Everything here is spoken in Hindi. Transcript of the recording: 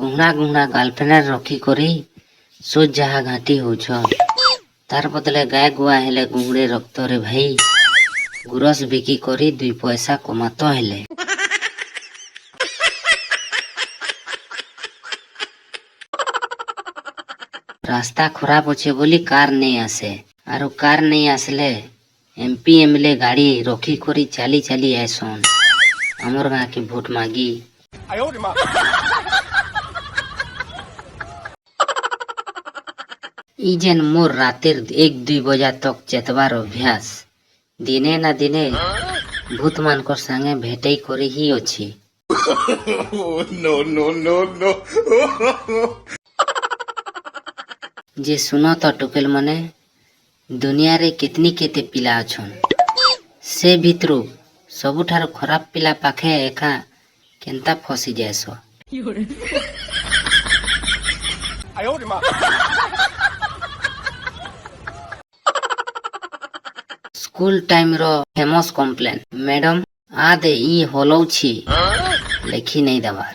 गुहना गुहना गर्लफ्रेंड रखी करी सोच जहा घाटी होछ तार बदले गाय गुआ हेले गुंगड़े रक्त रे भाई गुरस बिकी करी 2 पैसा कमातो हेले। रास्ता खराब होचे बोली कार नहीं आसे आरो कार नहीं आसले एमपी एमएलए गाड़ी रखी करी चाली चाली आसन हमर गाँ के भोट मांगी। ई जेन मोर रातेर 1-2 बजा तक चेतबार अभ्यास दिने ना दिने भूत मानकर संगे भेटई करी ही अछि। नो नो नो नो जे सुनो तो टुकेल मने दुनिया रे कितनी केते पिला अछन से भितरु सबुठार खराब पिला पाखे एका केनता फसी जायसो। स्कूल टाइम रो फेमस कम्प्लेन मैडम आदे ई होलौ छी लेखी नहीं दबार।